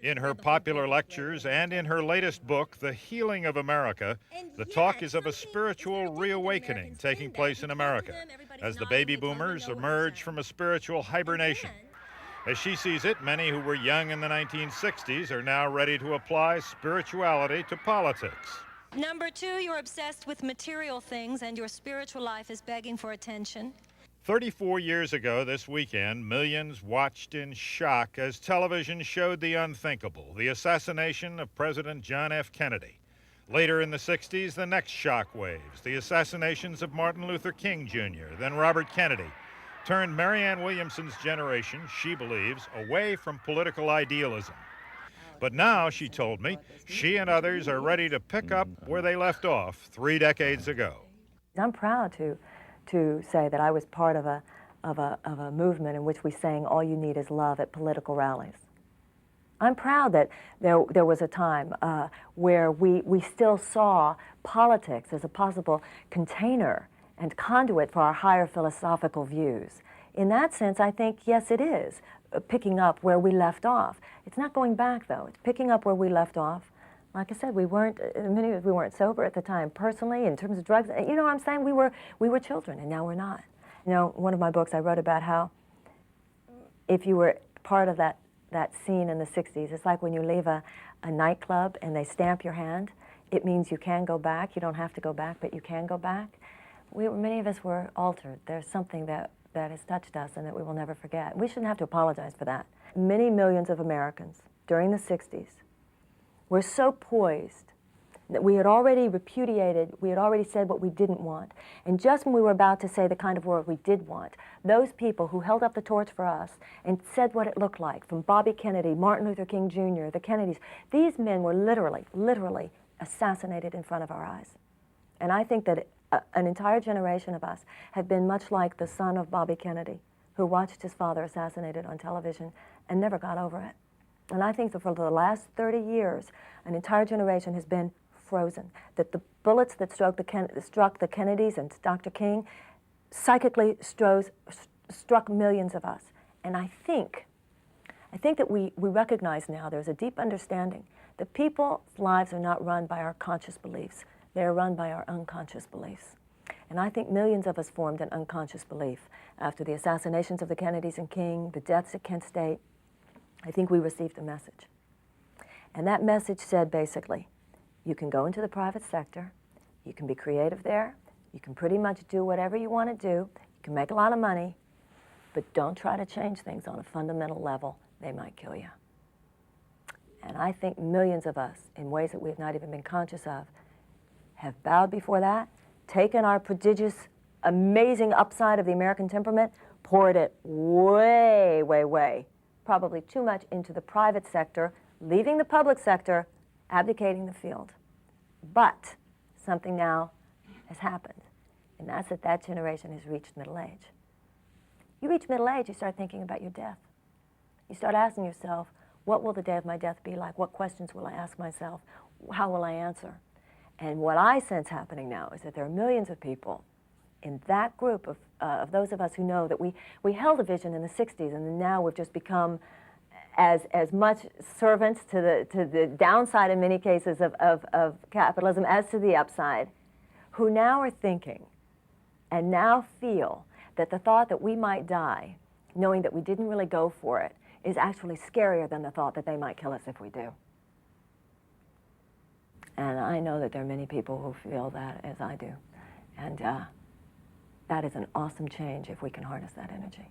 In her popular lectures and in her latest book, The Healing of America, the talk is of a spiritual reawakening taking place in America as the baby boomers emerge from a spiritual hibernation. As she sees it, many who were young in the 1960s are now ready to apply spirituality to politics. Number two, you're obsessed with material things and your spiritual life is begging for attention. 34 years ago this weekend, millions watched in shock as television showed the unthinkable, the assassination of President John F. Kennedy. Later in the 60s, the next shock waves, the assassinations of Martin Luther King Jr., then Robert Kennedy, turned Marianne Williamson's generation, she believes, away from political idealism. But now, she told me, she and others are ready to pick up where they left off 3 decades ago. I'm proud to say that I was part of a movement in which we sang "All You Need Is Love" at political rallies. I'm proud that there was a time where we still saw politics as a possible container and conduit for our higher philosophical views. In that sense, I think, yes, it is picking up where we left off. It's not going back, though. It's picking up where we left off. Like I said, many of us, we weren't sober at the time personally in terms of drugs. You know what I'm saying? We were children, and now we're not. You know, one of my books I wrote about how if you were part of that scene in the 60s, it's like when you leave a nightclub and they stamp your hand. It means you can go back. You don't have to go back, but you can go back. Many of us were altered. There's something that has touched us and that we will never forget. We shouldn't have to apologize for that. Many millions of Americans during the 60s were so poised that we had already repudiated, we had already said what we didn't want. And just when we were about to say the kind of world we did want, those people who held up the torch for us and said what it looked like, from Bobby Kennedy, Martin Luther King Jr., the Kennedys, these men were literally assassinated in front of our eyes. And I think that an entire generation of us have been much like the son of Bobby Kennedy, who watched his father assassinated on television and never got over it. And I think that for the last 30 years, an entire generation has been frozen, that the bullets that struck the Kennedys and Dr. King psychically struck millions of us. And I think that we recognize now there's a deep understanding that people's lives are not run by our conscious beliefs. They're run by our unconscious beliefs. And I think millions of us formed an unconscious belief after the assassinations of the Kennedys and King, the deaths at Kent State. I think we received a message. And that message said basically, you can go into the private sector, you can be creative there, you can pretty much do whatever you want to do, you can make a lot of money, but don't try to change things on a fundamental level. They might kill you. And I think millions of us, in ways that we have not even been conscious of, have bowed before that, taken our prodigious, amazing upside of the American temperament, poured it way, probably too much into the private sector, leaving the public sector, abdicating the field. But something now has happened, and that's that generation has reached middle age. You reach middle age, you start thinking about your death. You start asking yourself, what will the day of my death be like? What questions will I ask myself? How will I answer? And what I sense happening now is that there are millions of people in that group of those of us who know that we held a vision in the 60s, and now we've just become as much servants to the downside in many cases of capitalism as to the upside, who now are thinking and now feel that the thought that we might die, knowing that we didn't really go for it, is actually scarier than the thought that they might kill us if we do. And I know that there are many people who feel that as I do. And that is an awesome change if we can harness that energy.